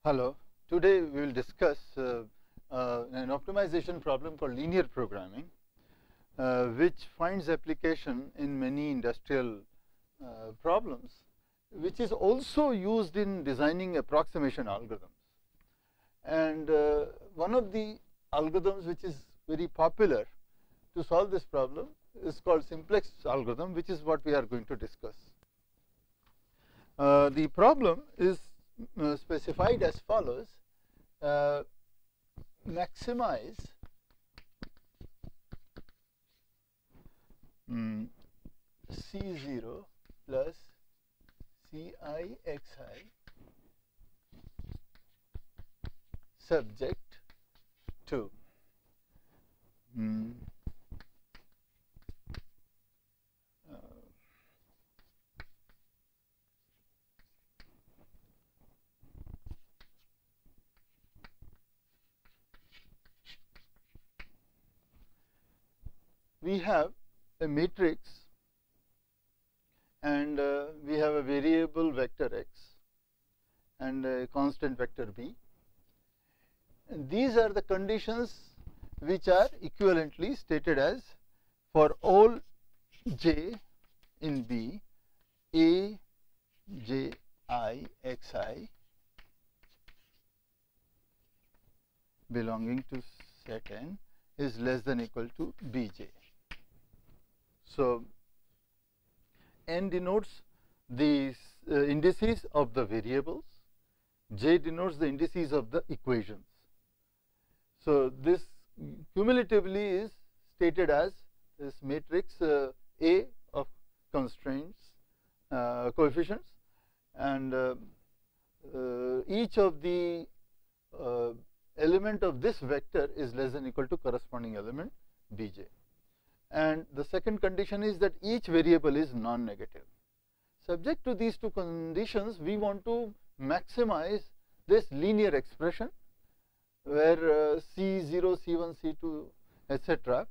Hello. Today we will discuss an optimization problem called linear programming, which finds application in many industrial problems, which is also used in designing approximation algorithms. And one of the algorithms which is very popular to solve this problem is called Simplex algorithm, which is what we are going to discuss. The problem is specified as follows: maximize C0 plus Cixi subject to we have a matrix and we have a variable vector x and a constant vector b. And these are the conditions which are equivalently stated as for all j in B, a j I x I belonging to set n is less than equal to bj. So, n denotes the indices of the variables, j denotes the indices of the equations. So, this cumulatively is stated as this matrix A of constraints, coefficients, and each of the element of this vector is less than equal to corresponding element bj. And the second condition is that each variable is non-negative. Subject to these two conditions, we want to maximize this linear expression where C0, C1, C2, etc.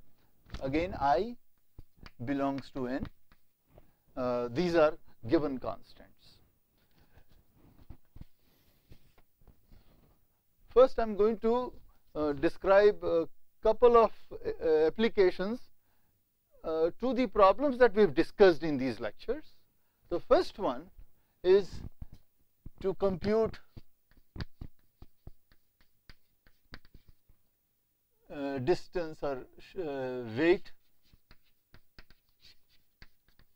again I belongs to n. These are given constants. First, I am going to describe a couple of applications to the problems that we have discussed in these lectures. The first one is to compute distance or weight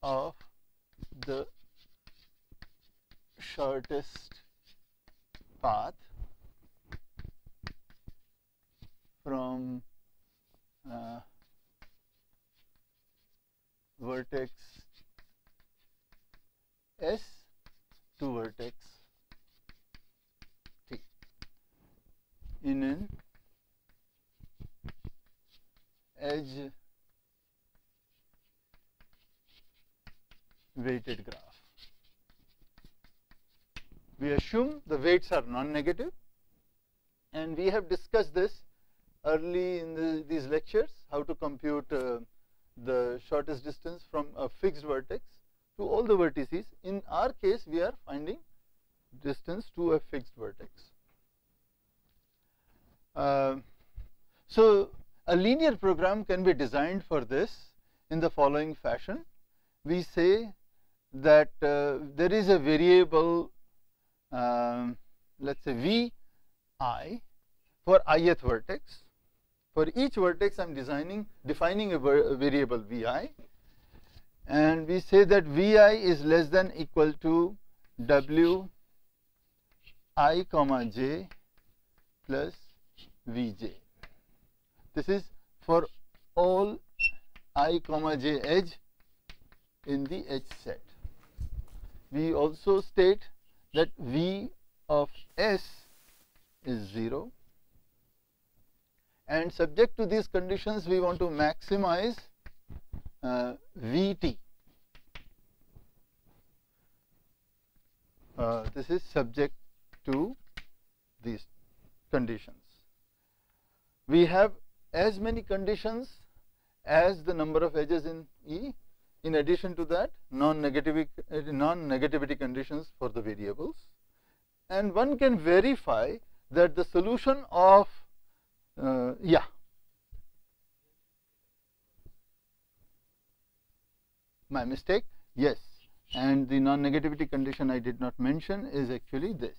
of the shortest path from vertex S to vertex T in an edge weighted graph. We assume the weights are non-negative, and we have discussed this early in these lectures, how to compute the shortest distance from a fixed vertex to all the vertices. In our case, we are finding distance to a fixed vertex. So, a linear program can be designed for this in the following fashion. We say that there is a variable, let us say V I for ith vertex. For each vertex, I am defining a variable Vi, and we say that Vi is less than equal to W I comma j plus Vj. This is for all I comma j edge in the H set. We also state that V of S is 0. And subject to these conditions, we want to maximize Vt. This is subject to these conditions. We have as many conditions as the number of edges in E. In addition to that, non-negativity conditions for the variables, and one can verify that the solution of yeah. My mistake, yes, and the non-negativity condition I did not mention is actually this.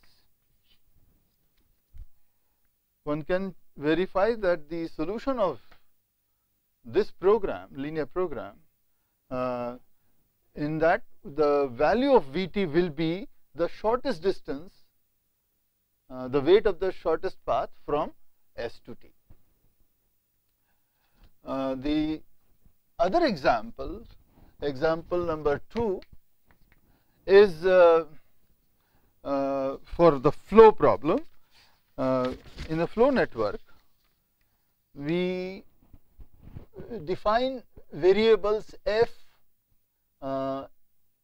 One can verify that the solution of this program, linear program, in that the value of Vt will be the shortest distance, the weight of the shortest path from S to T. The other example, example number 2, is for the flow problem. In a flow network, we define variables f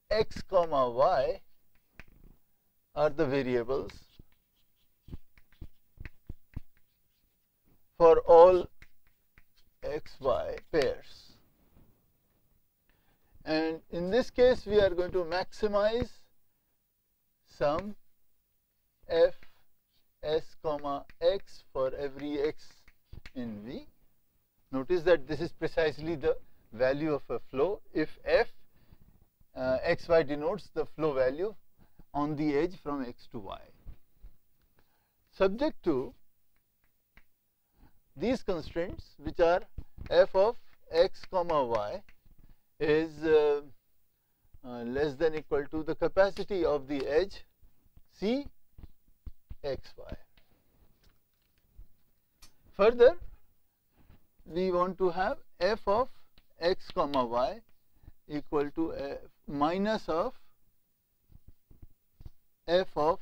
x comma y are the variables for all x y pairs, and in this case we are going to maximize sum f s comma x for every x in V. Notice that this is precisely the value of a flow if f x y denotes the flow value on the edge from x to y. Subject to these constraints, which are f of x comma y is less than equal to the capacity of the edge C x y. Further, we want to have f of x comma y equal to minus of f of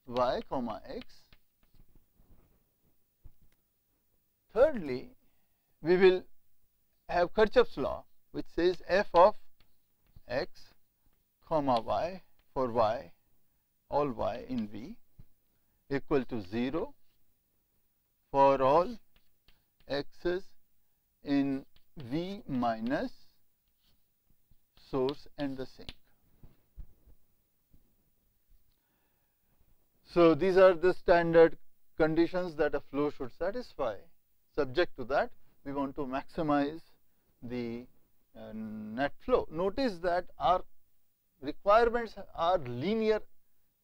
y comma x. Thirdly, we will have Kirchhoff's law, which says f of x comma y for y, all y in V, equal to 0 for all x's in V minus source and the sink. So these are the standard conditions that a flow should satisfy. Subject to that, we want to maximize the net flow. Notice that our requirements are linear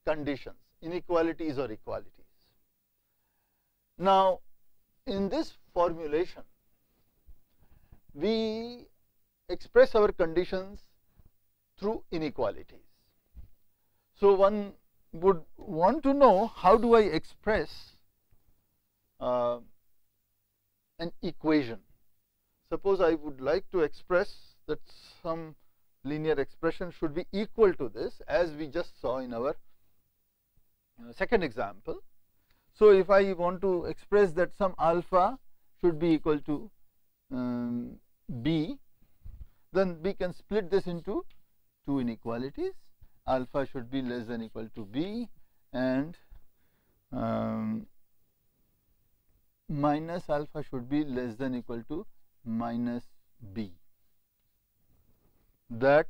conditions, inequalities or equalities. Now, in this formulation, we express our conditions through inequalities. So one would want to know, how do I express an equation? Suppose I would like to express that some linear expression should be equal to this, as we just saw in our second example. So if I want to express that some alpha should be equal to b, then we can split this into two inequalities. Alpha should be less than equal to b, and minus alpha should be less than equal to minus b. That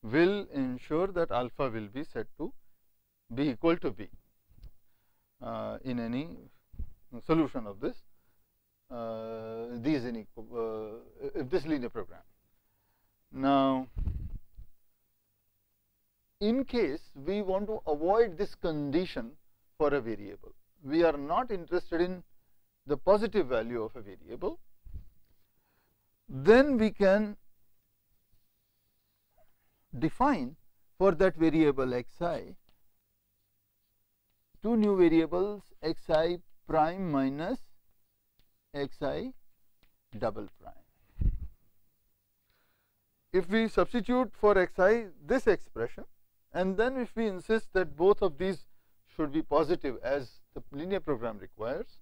will ensure that alpha will be set to be equal to b in any solution of this this linear program. Now, in case we want to avoid this condition for a variable, we are not interested in the positive value of a variable, then we can define for that variable xi two new variables, xi prime minus xi double prime. If we substitute for xi this expression, and then if we insist that both of these should be positive as the linear program requires,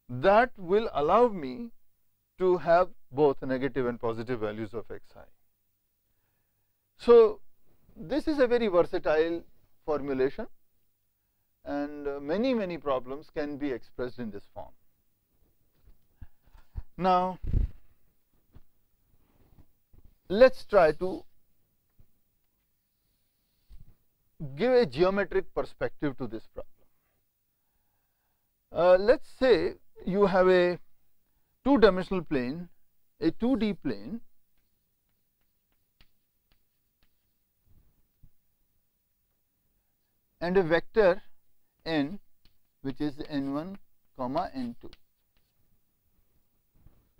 that will allow me to have both negative and positive values of xi. So this is a very versatile formulation, and many problems can be expressed in this form. Now, let us try to give a geometric perspective to this problem. Let's say you have a two-dimensional plane, a 2D plane, and a vector n, which is n1 comma n2.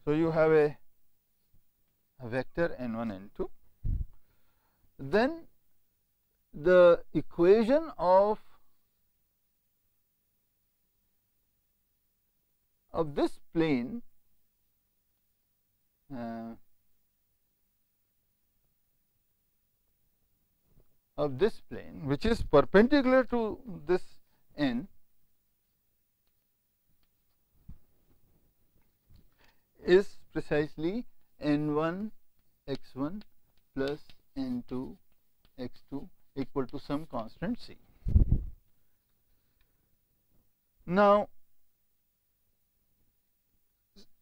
So you have a vector n1 n2. Then the equation of this plane which is perpendicular to this n is precisely n1 x1 plus n2 x2 equal to some constant c. Now,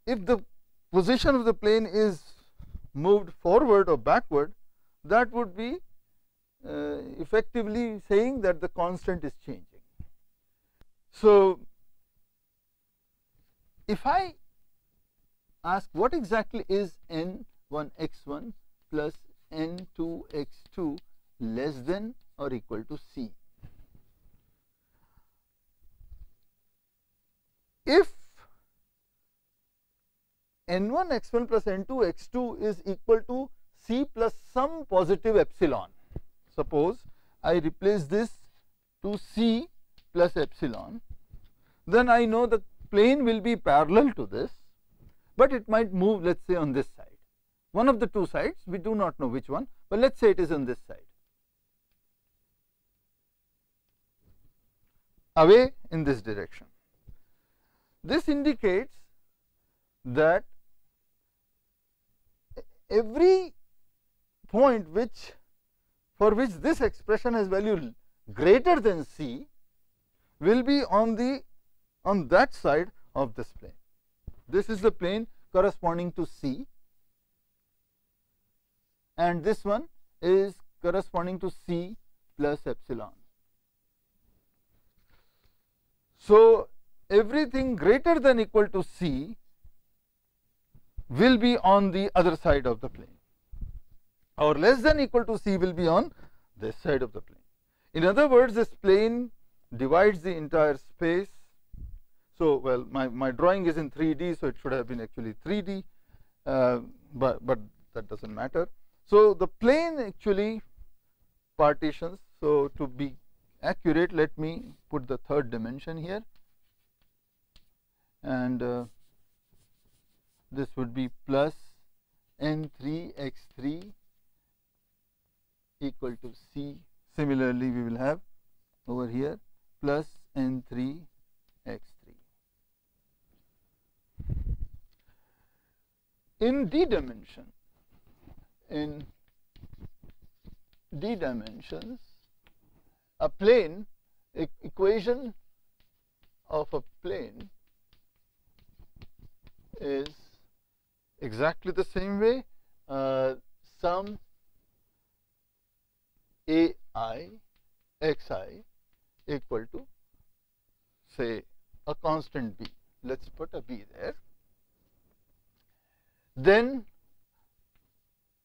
if the position of the plane is moved forward or backward, that would be effectively saying that the constant is changing. So, if I ask what exactly is n1 x1 plus n2 x2 less than or equal to c, if n1 x1 plus n2 x2 is equal to c plus some positive epsilon, suppose I replace this to c plus epsilon, then I know the plane will be parallel to this, but it might move, let us say, on this side. One of the two sides, we do not know which one, but let us say it is on this side, away in this direction. This indicates that every point for which this expression has value greater than c will be on that side of this plane. This is the plane corresponding to c, and this one is corresponding to c plus epsilon. So, everything greater than equal to c will be on the other side of the plane, or less than equal to c will be on this side of the plane. In other words, this plane divides the entire space. So, well, my drawing is in 3D, so it should have been actually 3D, but that does not matter. So, the plane actually partitions. So, to be accurate, let me put the third dimension here, and this would be plus n3 x3 equal to c. Similarly, we will have over here plus n3 x3. In d dimensions, a plane, equation of a plane is exactly the same way. Sum ai xi equal to, say, a constant b. Let us put a b there. Then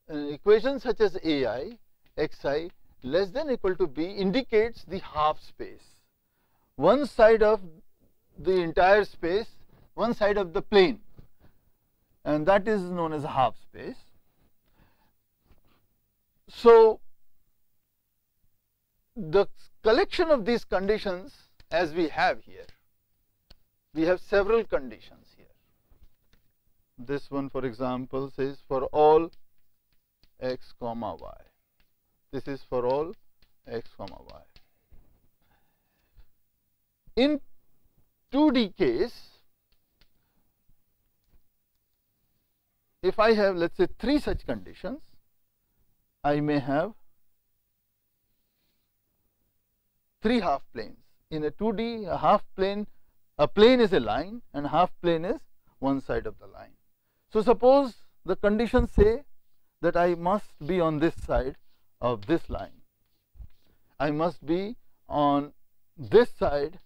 equation such as ai xi less than equal to b indicates the half space, one side of the entire space, one side of the plane, and that is known as a half space. So, the collection of these conditions, as we have here, we have several conditions here. This one, for example, says for all x comma y. This is for all x comma y. In 2D case, if I have, let us say, 3 such conditions, I may have 3 half planes. In a 2D, a plane is a line and half plane is one side of the line. So, suppose the conditions say that I must be on this side of this line, I must be on this side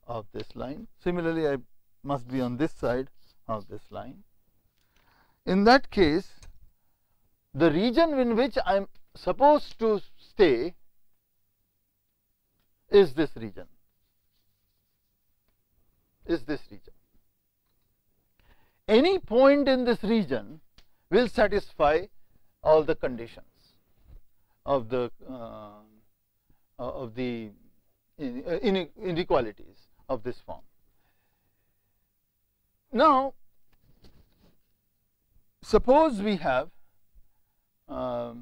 of this line. Similarly, I must be on this side of this line. In that case, the region in which I am supposed to stay is this region, Any point in this region will satisfy all the conditions of the inequalities of this form. Now, suppose we have a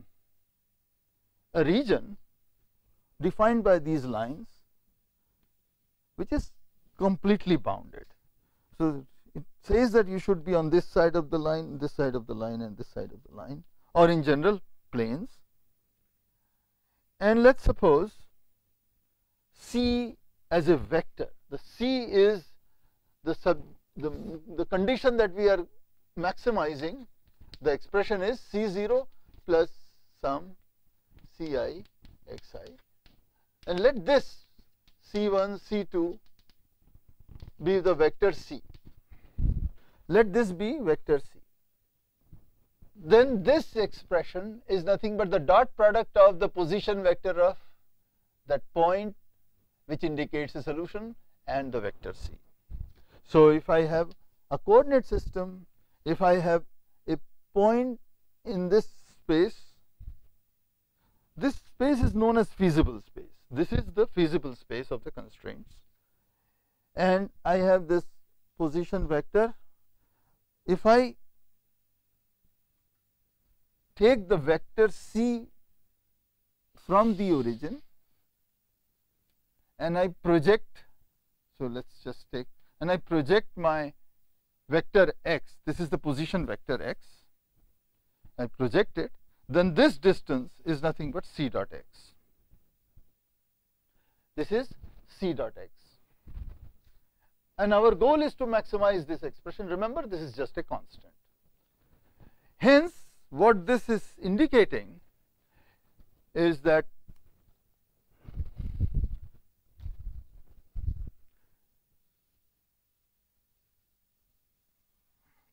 region defined by these lines which is completely bounded. So, it says that you should be on this side of the line, this side of the line, and this side of the line, or in general planes. And let us suppose C as a vector. The C is the condition that we are maximizing. The expression is C0 plus some Ci xi, and let this C1, C2 be the vector C. Let this be vector C. Then this expression is nothing but the dot product of the position vector of that point which indicates a solution and the vector C. So, if I have a coordinate system, if I have a point in this space is known as feasible space. This is the feasible space of the constraints, and I have this position vector. If I take the vector C from the origin and I project, so let us just take, and I project my vector x, this is the position vector x, I project it, then this distance is nothing but C dot x. This is C dot x. And our goal is to maximize this expression. Remember, this is just a constant. Hence, what this is indicating is that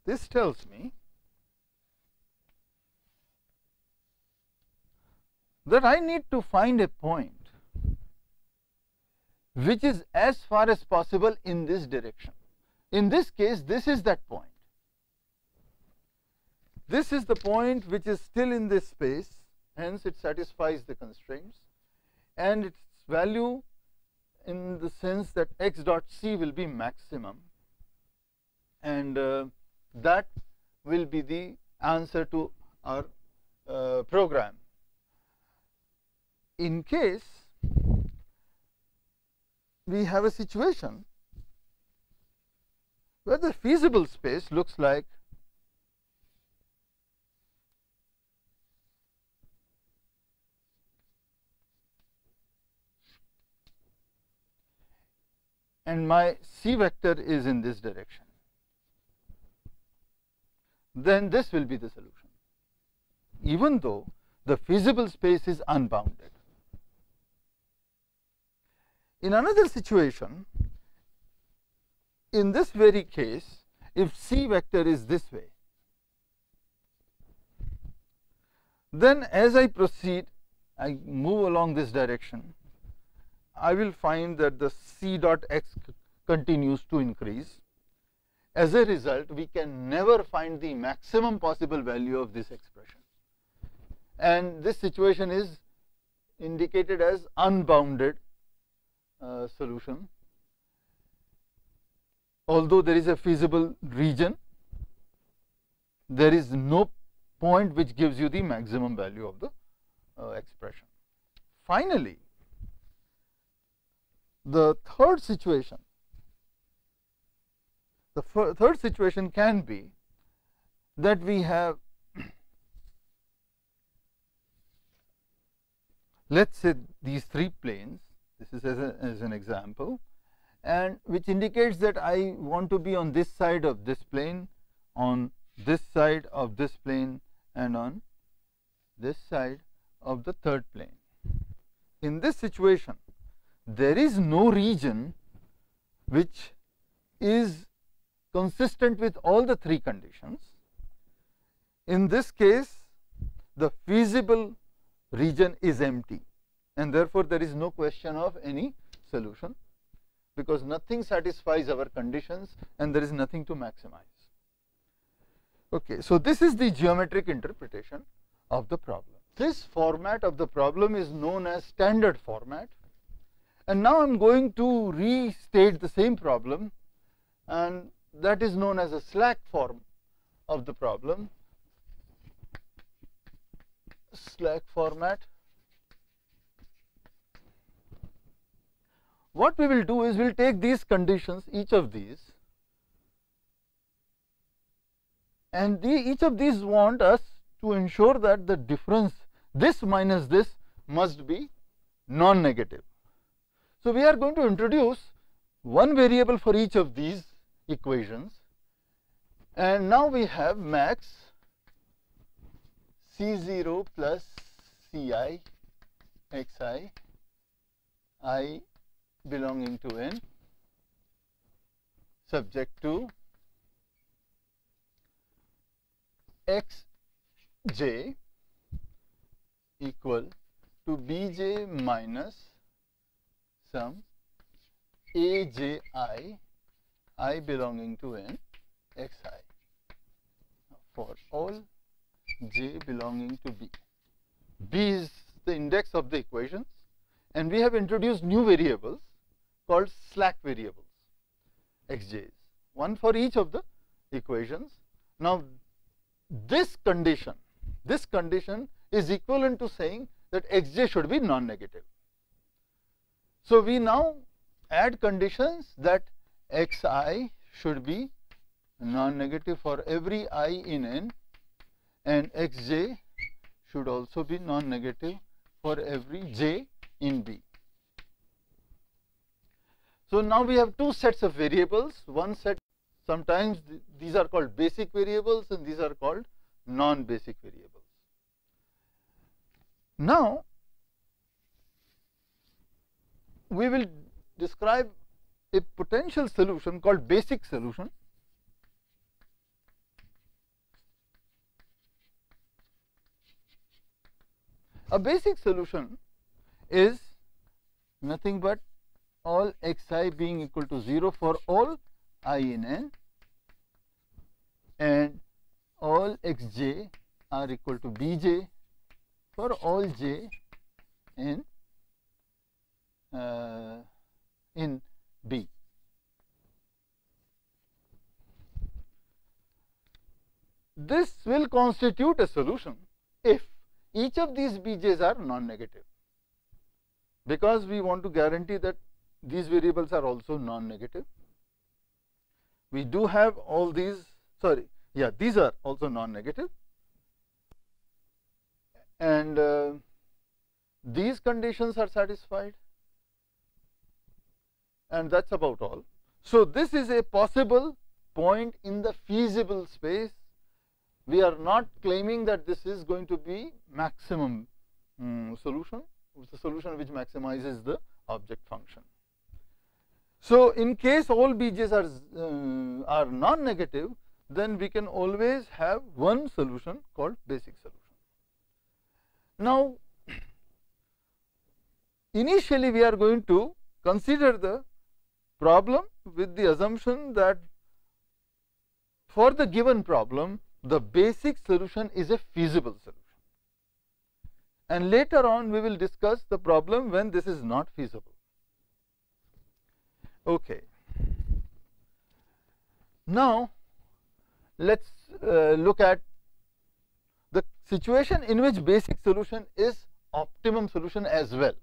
this tells me that I need to find a point which is as far as possible in this direction. In this case, this is that point. This is the point which is still in this space, hence it satisfies the constraints, and its value in the sense that x dot c will be maximum, and that will be the answer to our program. In case we have a situation where the feasible space looks like and my C vector is in this direction, then this will be the solution, even though the feasible space is unbounded. In another situation, in this very case, if C vector is this way, then as I proceed, I move along this direction, I will find that the C dot x continues to increase. As a result, we can never find the maximum possible value of this expression, and this situation is indicated as unbounded solution. Although there is a feasible region, there is no point which gives you the maximum value of the expression. Finally, the third situation, can be that we have, let us say, these three planes. This is as an example, and which indicates that I want to be on this side of this plane, on this side of this plane, and on this side of the third plane. in this situation there is no region which is consistent with all the three conditions, in this case the feasible region is empty, and therefore there is no question of any solution, because nothing satisfies our conditions and there is nothing to maximize. Okay, so this is the geometric interpretation of the problem. This format of the problem is known as standard format, and now I am going to restate the same problem, and that is known as a slack form of the problem. Slack format. What we will do is we will take these conditions, each of these, and each of these want us to ensure that the difference, this minus this, must be non-negative. So we are going to introduce one variable for each of these equations, and now we have max C0 plus Ci xi I belonging to n subject to xj equal to bj minus some aj I belonging to n xi for all j belonging to b. B is the index of the equations, and we have introduced new variables called slack variables, xj's, one for each of the equations. Now this condition is equivalent to saying that xj should be non-negative. So we now add conditions that xi should be non-negative for every I in n, and xj should also be non-negative for every j in b. So now we have two sets of variables. One set, sometimes these are called basic variables and these are called non-basic variables. Now we will describe a potential solution called basic solution. A basic solution is nothing but all xi being equal to 0 for all I in n, and all xj are equal to bj for all j in b. This will constitute a solution if each of these bj's are non-negative, because we want to guarantee that these variables are also non-negative. We do have all these, these are also non-negative, and these conditions are satisfied, and that's about all. So this is a possible point in the feasible space. We are not claiming that this is going to be maximum solution. It's a solution which maximizes the object function. So in case all bj's are non-negative, then we can always have one solution called basic solution. Now initially we are going to consider the problem with the assumption that for the given problem the basic solution is a feasible solution, and later on we will discuss the problem when this is not feasible. Okay. Now let us look at the situation in which basic solution is optimum solution as well.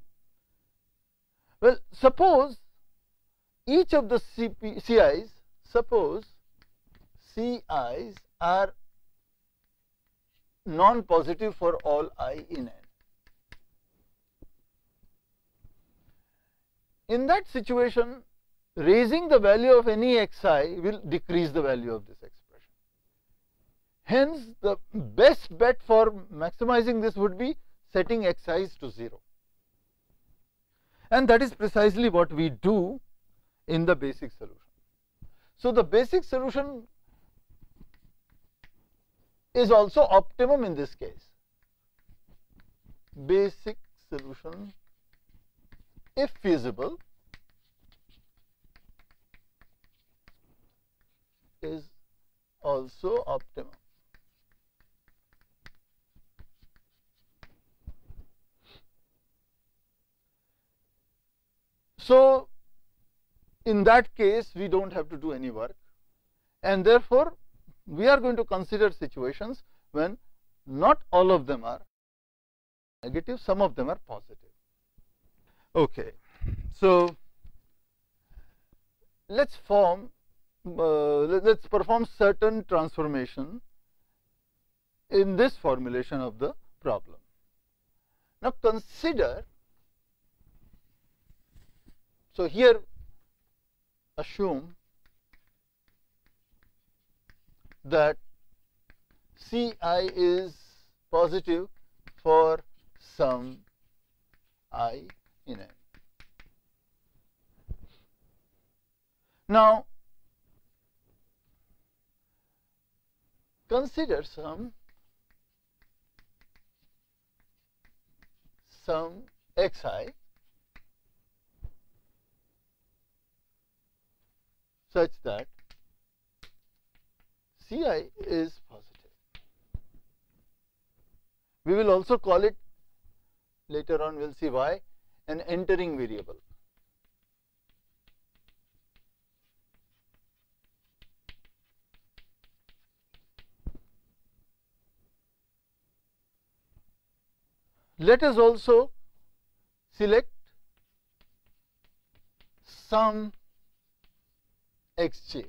Well, suppose each of the CI's, suppose CI's are non-positive for all I in n. In that situation, raising the value of any xi will decrease the value of this expression. Hence, the best bet for maximizing this would be setting xi's to 0. And that is precisely what we do in the basic solution. So, the basic solution is also optimum in this case. Basic solution, if feasible, is also optimum. So, in that case we do not have to do any work, and therefore, we are going to consider situations when not all of them are negative, some of them are positive. Okay. So, let us perform certain transformation in this formulation of the problem. Now, consider, so here assume that Ci is positive for some I in N. Now, consider some Xi such that Ci is positive. We will also call it, later on we will see why, an entering variable. Let us also select some Xj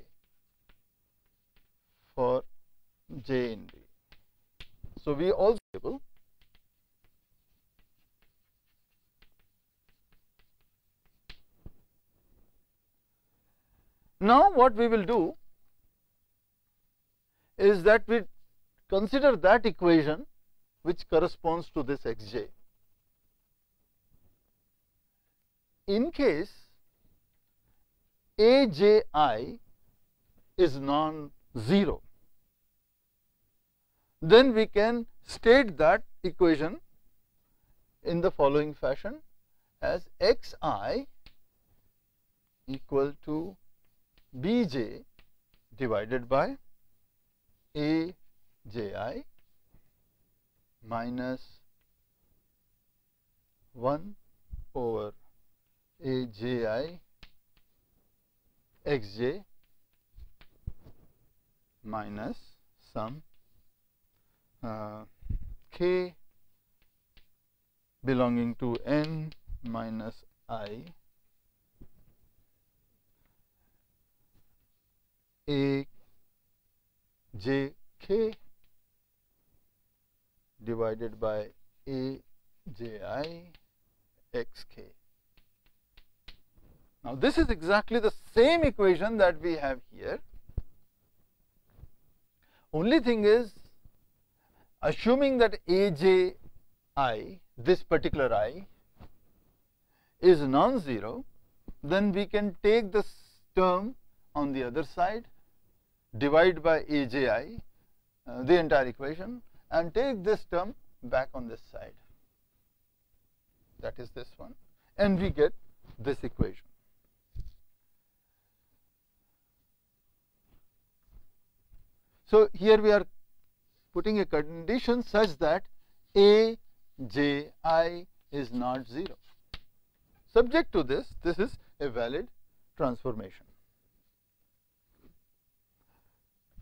for j in B. So, we also able now what we will do is that we consider that equation which corresponds to this Xj. In case Aj is non-zero, then we can state that equation in the following fashion as Xi equal to Bj divided by Aj minus 1 over Aj Xj minus some k belonging to n minus I A j k divided by A j I x k. Now, this is exactly the same equation that we have here. Only thing is, assuming that Aj I, this particular I, is non-zero, then we can take this term on the other side, divide by Aj, the entire equation, and take this term back on this side. That is this one, and we get this equation. So, here we are putting a condition such that Aj is not 0. Subject to this, this is a valid transformation.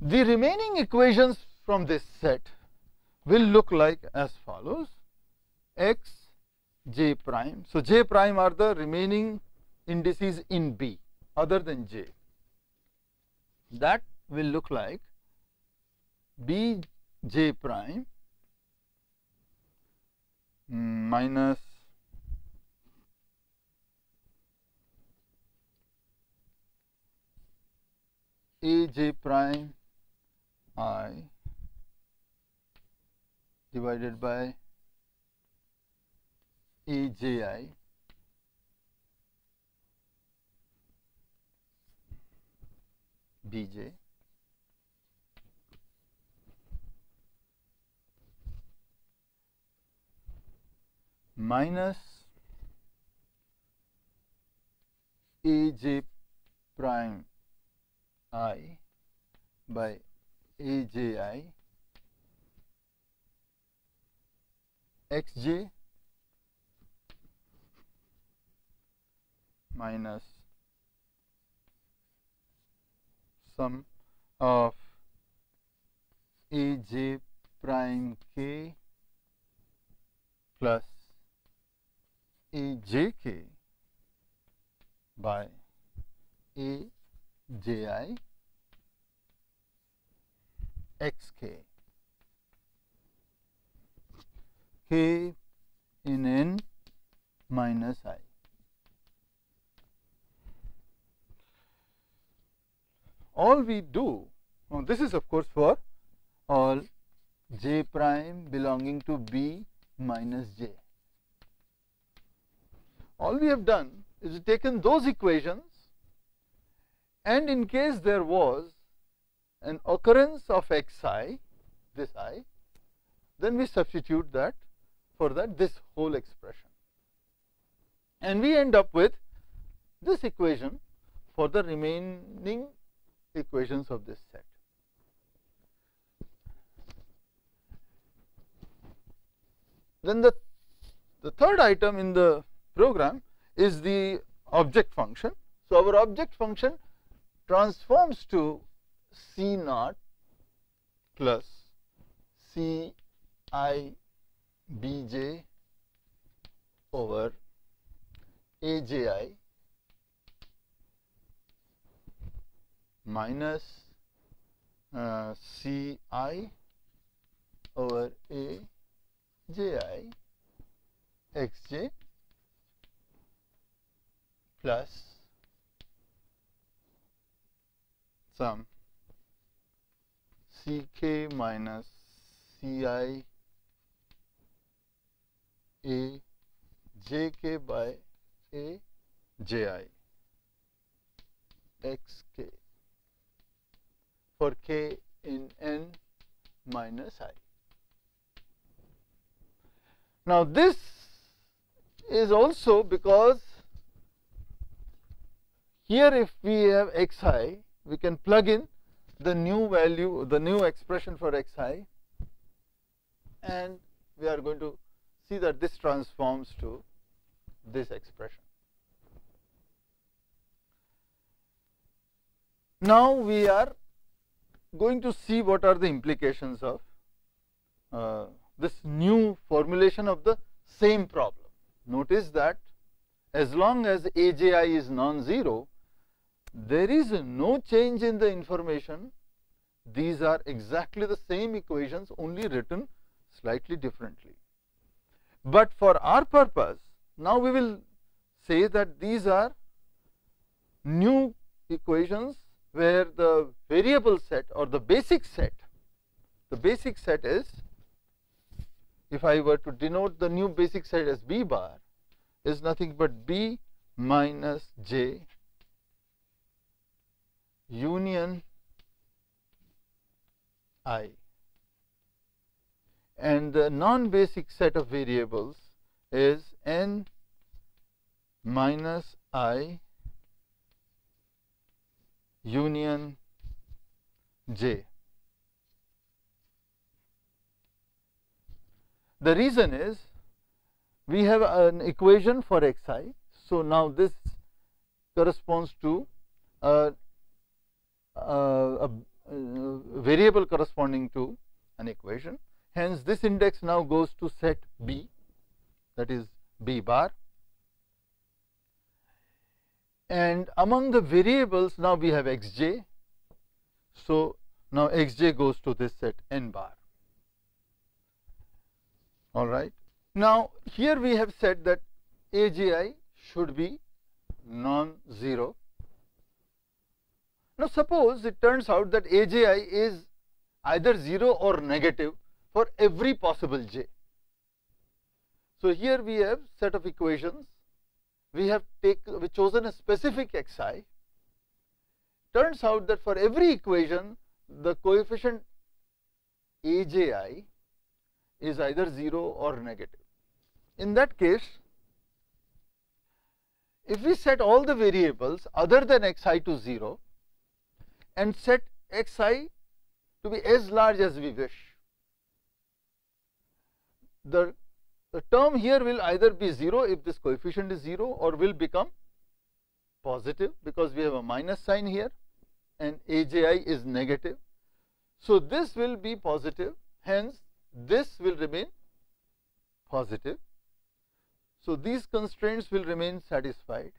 The remaining equations from this set will look like as follows: x j prime. So, j prime are the remaining indices in B other than j. That will look like B j prime minus A j prime I divided by A j I bj minus aj prime I by AJI xj minus sum of aj prime k plus ajk by AJI xk, k in n minus I. All we do, now this is of course for all j prime belonging to B minus j. All we have done is taken those equations, and in case there was an occurrence of xi, this I, then we substitute that for that this whole expression, and we end up with this equation for the remaining equations of this set. Then the third item in the program is the object function. So, our object function transforms to C naught plus C I B j over A j I minus C I over A j I x j plus sum C k minus C I A j k by A j I x k for k in n minus I. Now, this is also because here if we have xi, we can plug in the new value, the new expression for xi, and we are going to see that this transforms to this expression. Now, we are going to see what are the implications of this new formulation of the same problem. Notice that as long as AJI is non-zero, there is no change in the information. These are exactly the same equations, only written slightly differently. But for our purpose, now we will say that these are new equations where the variable set or the basic set is, if I were to denote the new basic set as B bar, is nothing but B minus J union I, and the non-basic set of variables is N minus I union J. The reason is we have an equation for xi. So, now this corresponds to a variable corresponding to an equation. Hence, this index now goes to set B, that is B bar, and among the variables now we have xj. So, now xj goes to this set n bar. All right. Now, here we have said that AJI should be non-zero. Now, suppose it turns out that AJI is either 0 or negative for every possible j. So, here we have set of equations. We have chosen a specific xi. turns out that for every equation, the coefficient AJI is either 0 or negative. In that case, if we set all the variables other than xi to 0 and set xi to be as large as we wish, the term here will either be 0 if this coefficient is 0, or will become positive because we have a minus sign here and AJI is negative. So this will be positive, hence this will remain positive. So these constraints will remain satisfied.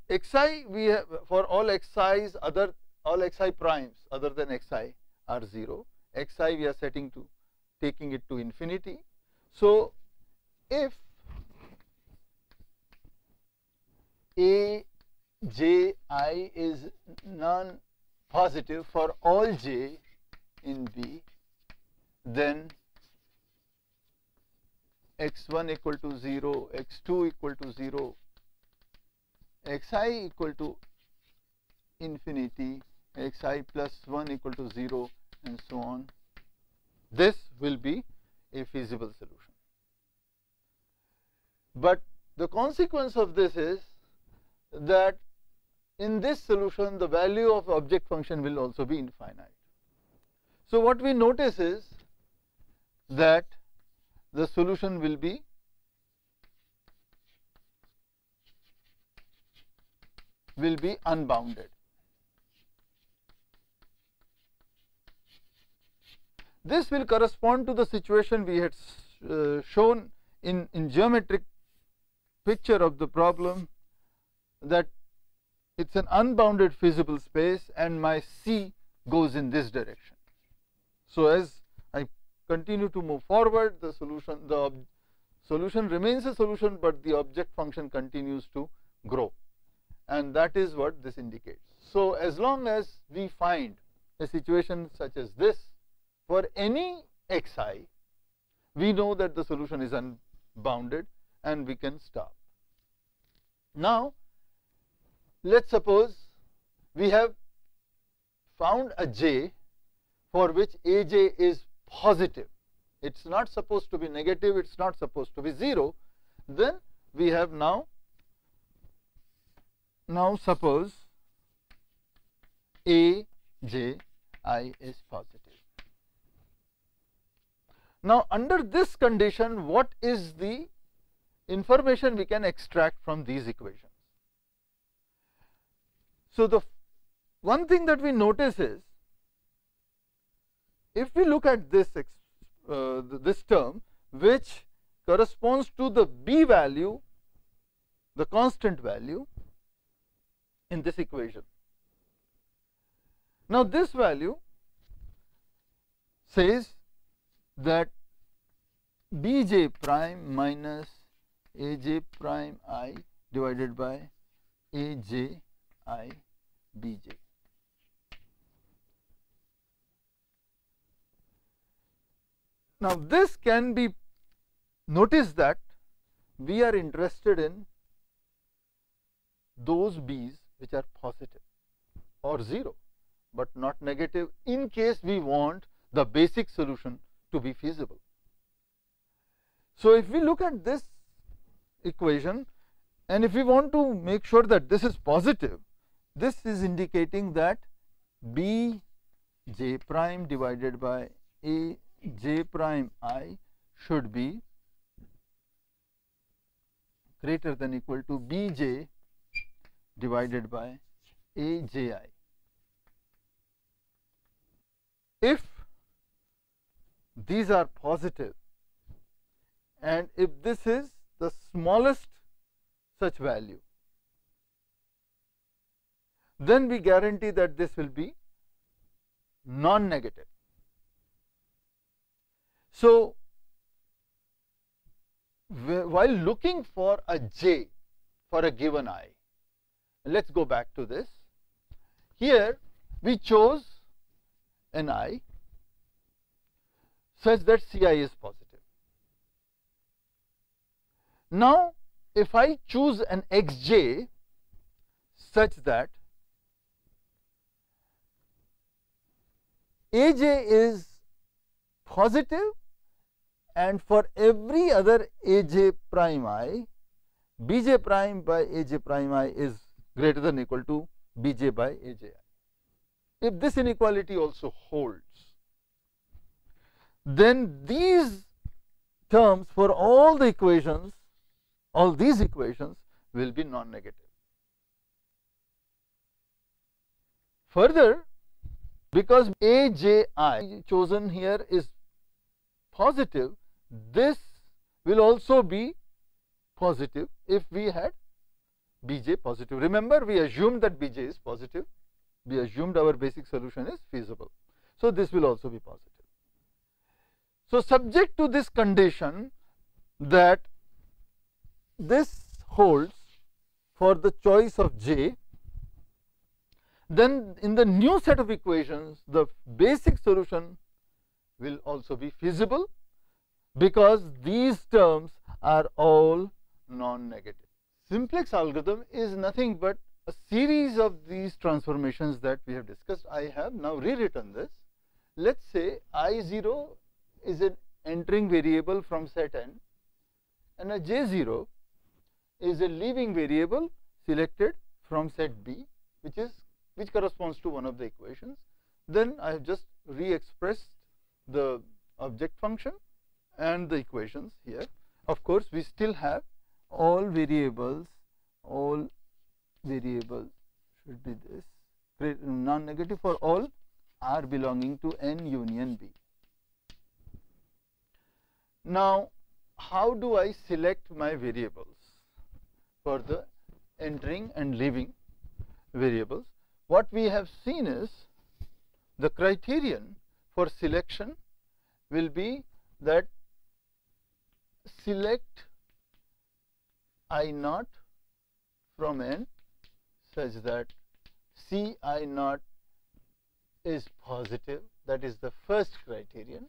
Xi, we have for all xi's all xi primes other than xi are 0. Xi we are taking it to infinity. So if AJI is non-positive for all j in B, then x1 equal to 0, x2 equal to 0, xi equal to infinity, xi plus 1 equal to 0, and so on. This will be a feasible solution. But the consequence of this is that in this solution the value of the object function will also be infinite. So what we notice is that the solution will be unbounded. This will correspond to the situation we had shown in geometric picture of the problem, that it's an unbounded feasible space and my C goes in this direction. So as I continue to move forward, the solution remains a solution, but the object function continues to grow, and that is what this indicates. So as long as we find a situation such as this for any xi, we know that the solution is unbounded and we can stop. Now let's suppose we have found a j for which aj is positive. It's not supposed to be negative, it's not supposed to be 0. Then we have now suppose AJI is positive. Now under this condition, what is the information we can extract from these equations? So the one thing that we notice is, if we look at this term which corresponds to the B value, the constant value in this equation. Now this value says that Bj prime minus Aj prime I divided by Aj I Bj. Now this can be, notice that we are interested in those B's which are positive or 0, but not negative, in case we want the basic solution to be feasible. So if we look at this equation, and if we want to make sure that this is positive, this is indicating that Bj prime divided by Aj prime I should be greater than equal to Bj divided by Aji. If these are positive and if this is the smallest such value, then we guarantee that this will be non-negative. So while looking for a j for a given I, let's go back to this. Here we chose an I such that Ci is positive. Now if I choose an xj such that Aj is positive, and for every other Aj prime I, Bj prime by Aj prime I is greater than or equal to Bj by Aj I. If this inequality also holds, then these terms for all the equations, all these equations will be non-negative. Further, because Aj chosen here is positive, this will also be positive if we had Bj positive. Remember, we assumed that Bj is positive. We assumed our basic solution is feasible. So, this will also be positive. So, subject to this condition that this holds for the choice of J, then in the new set of equations, the basic solution will also be feasible, because these terms are all non-negative. Simplex algorithm is nothing but a series of these transformations that we have discussed. I have now rewritten this. Let us say I0 is an entering variable from set N, and a J0 is a leaving variable selected from set B, which corresponds to one of the equations. Then I have just re-expressed the object function and the equations here. Of course, we still have all variables should be this non-negative for all R belonging to N union B. Now, how do I select my variables for the entering and leaving variables? What we have seen is the criterion for selection will be that select I0 from N such that Ci0 is positive. That is the first criterion.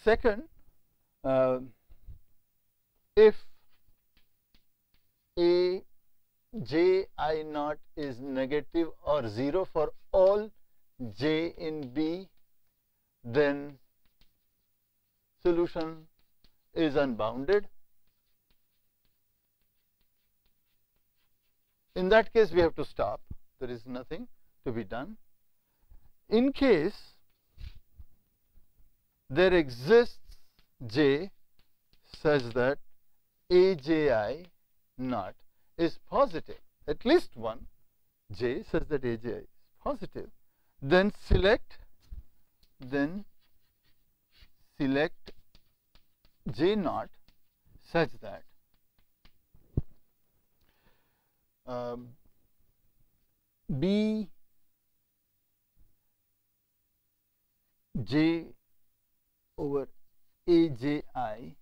Second, if Ji0 is negative or 0 for all j in B, then solution is unbounded. In that case, we have to stop. There is nothing to be done. In case there exists j such that Aj not is positive, at least one j such that Aj is positive, then select j naught such that B j over Aj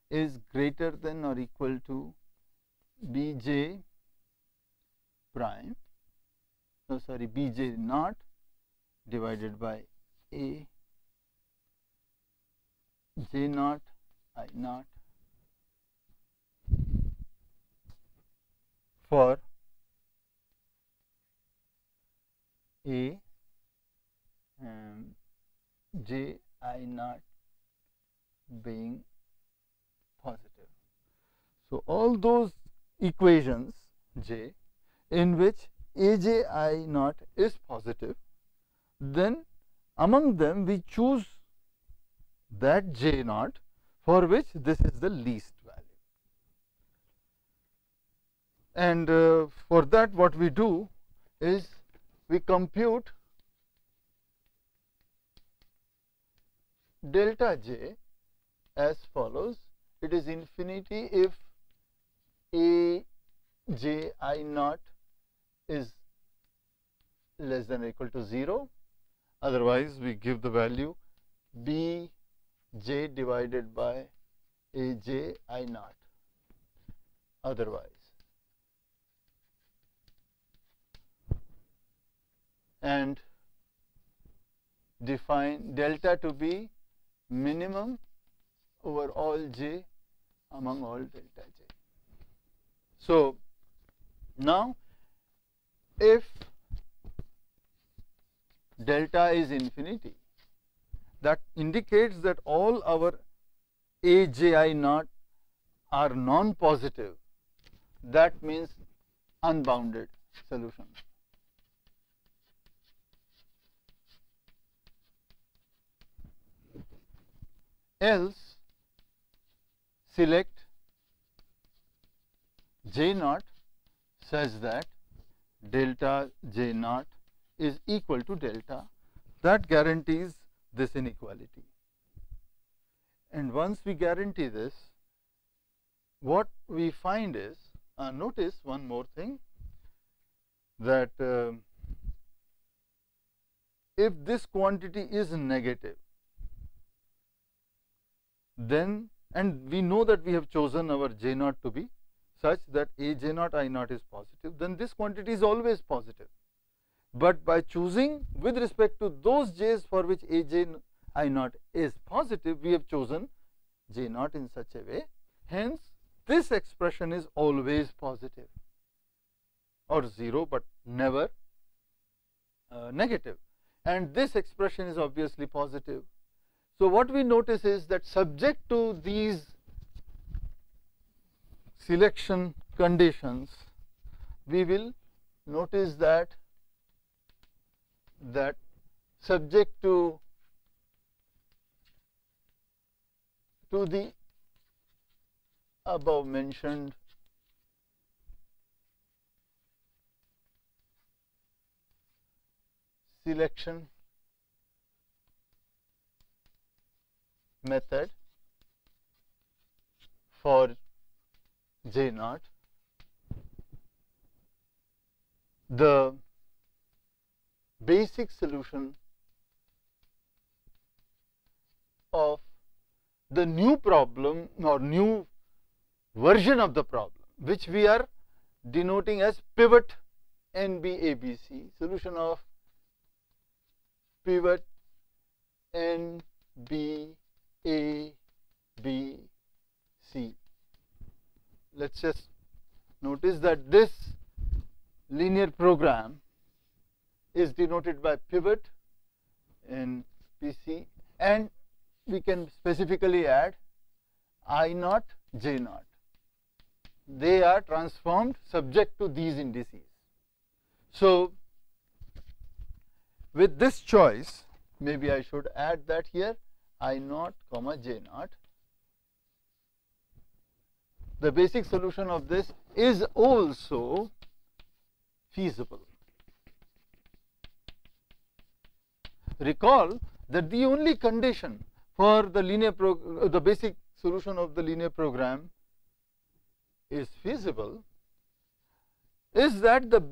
is greater than or equal to Bj prime, no sorry, Bj naught divided by A j naught I naught for A j I naught being positive. So, all those equations j in which Aj I naught is positive, then among them we choose that j naught for which this is the least value. And for that, what we do is we compute delta j as follows. It is infinity if Aj I naught is less than or equal to 0, otherwise we give the value Bj divided by Aj I naught, otherwise. And define delta to be minimum over all j among all delta j. So, Now, if delta is infinity, that indicates that all our AJI naught are non-positive. That means unbounded solution. Else, select J naught such that delta J naught is equal to delta. That guarantees this inequality. And once we guarantee this, what we find is, notice one more thing, that if this quantity is negative, then, and we know that we have chosen our J naught to be such that A J naught I naught is positive, then this quantity is always positive. But by choosing with respect to those J's for which A J I naught is positive, we have chosen J naught in such a way. Hence, this expression is always positive or 0, but never negative. And this expression is obviously positive. So, what we notice is that subject to these selection conditions, we will notice that subject to the above mentioned selection method for J naught, the basic solution of the new problem or new version of the problem, which we are denoting as pivot NBABC, solution of pivot NBABC. Let us just notice that this linear program is denoted by pivot in PC, and we can specifically add I naught, J naught. They are transformed subject to these indices. So, with this choice, maybe I should add that here, I naught comma J naught. The basic solution of this is also feasible. Recall that the only condition for the the basic solution of the linear program is feasible is that the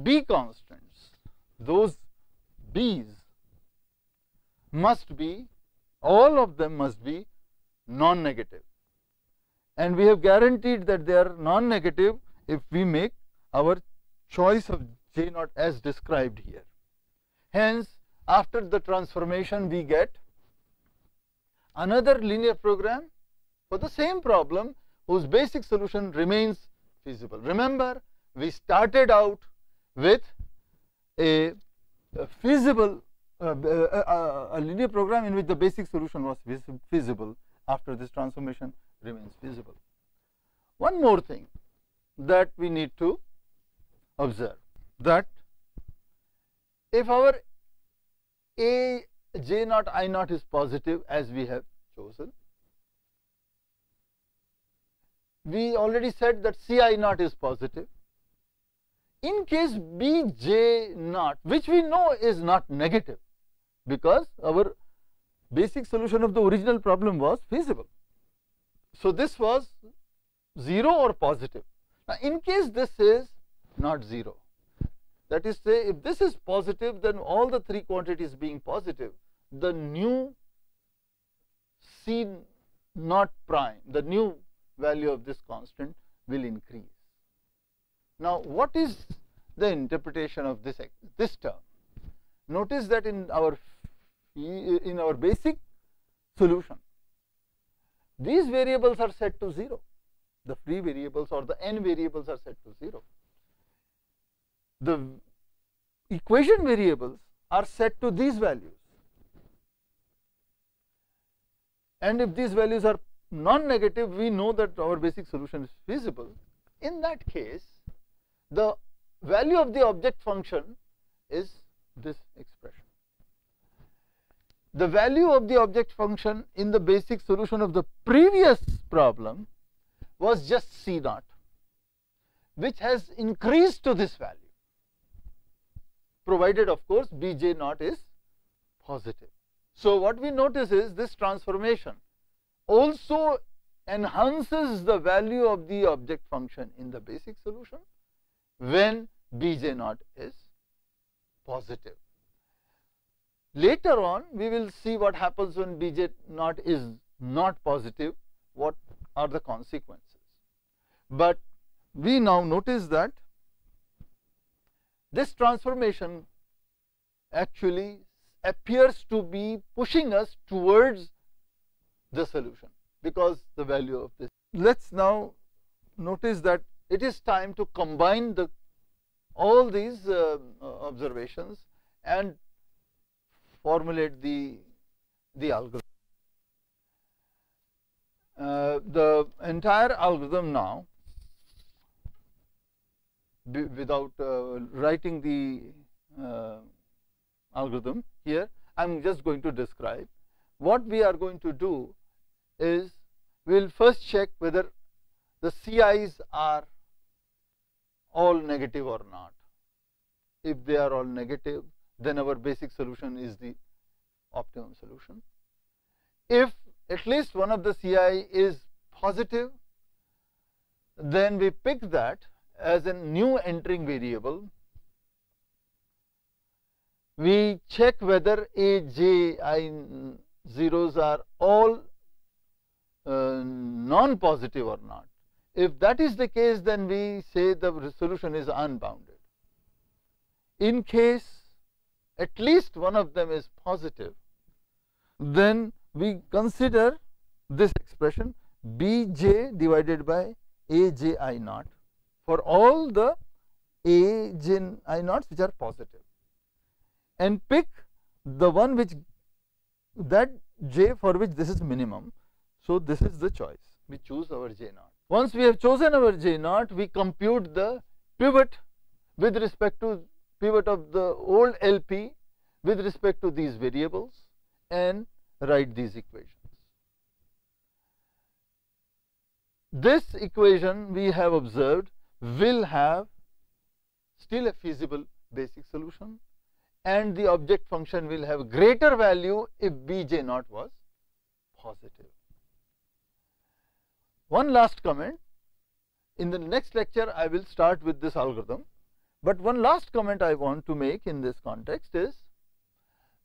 B constants, those B's must be, all of them must be non-negative. And we have guaranteed that they are non-negative if we make our choice of J naught as described here. Hence, after the transformation, we get another linear program for the same problem whose basic solution remains feasible. Remember, we started out with a feasible a linear program in which the basic solution was feasible. After this transformation remains feasible. One more thing that we need to observe, that if our A J naught I naught is positive as we have chosen, we already said that C I naught is positive. In case B J naught, which we know is not negative, because our basic solution of the original problem was feasible. So, this was 0 or positive. Now, in case this is not 0, that is, say, if this is positive, then all the three quantities being positive, the new C naught prime, the new value of this constant will increase. Now, what is the interpretation of this term? Notice that in our basic solution, these variables are set to 0. The free variables or the n variables are set to 0. the equation variables are set to these values, and if these values are non-negative, we know that our basic solution is feasible. In that case, the value of the object function is this expression. The value of the object function in the basic solution of the previous problem was just C naught, which has increased to this value, provided of course Bj naught is positive. So what we notice is this transformation also enhances the value of the object function in the basic solution when Bj naught is positive. Later on we will see what happens when Bj naught is not positive, what are the consequences. But we now notice that this transformation actually appears to be pushing us towards the solution because the value of this. Let's now notice that it is time to combine all these observations and formulate the algorithm. The entire algorithm now, without writing the algorithm here, I am just going to describe. What we are going to do is we will first check whether the CIs are all negative or not. If they are all negative, then our basic solution is the optimum solution. If at least one of the CI is positive, then we pick that as a new entering variable. We check whether A, J, I zeros are all non-positive or not. If that is the case, then we say the solution is unbounded. In case at least one of them is positive, then we consider this expression Bj divided by Aj I naught for all the Aj I naughts which are positive, and pick the one which that J for which this is minimum. So this is the choice. We choose our J naught. Once we have chosen our J naught, we compute the pivot with respect to pivot of the old LP with respect to these variables and write these equations. This equation we have observed will have still a feasible basic solution, and the object function will have greater value if Bj naught was positive. One last comment. In the next lecture I will start with this algorithm, but one last comment I want to make in this context is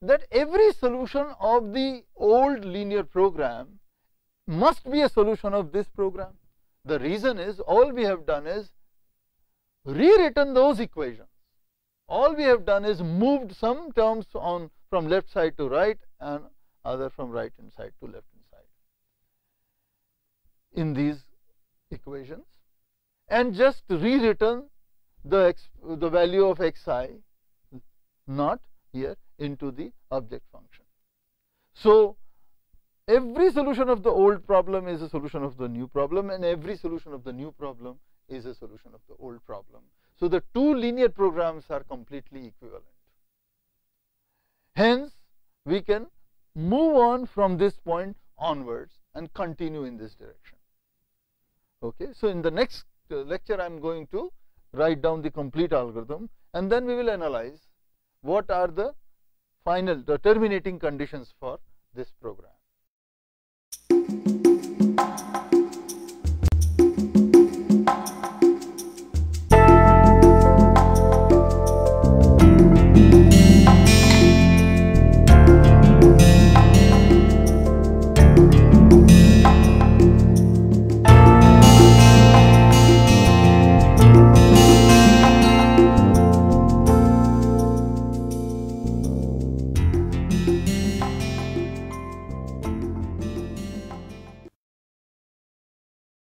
that every solution of the old linear program must be a solution of this program. The reason is all we have done is rewritten those equations. All we have done is moved some terms on from left side to right and other from right hand side to left hand side in these equations, and just rewritten the value of xi naught here into the object function. So every solution of the old problem is a solution of the new problem, and every solution of the new problem is a solution of the old problem. So the two linear programs are completely equivalent. Hence we can move on from this point onwards and continue in this direction. Okay, so in the next lecture I am going to write down the complete algorithm, and then we will analyze what are the terminating conditions for this program.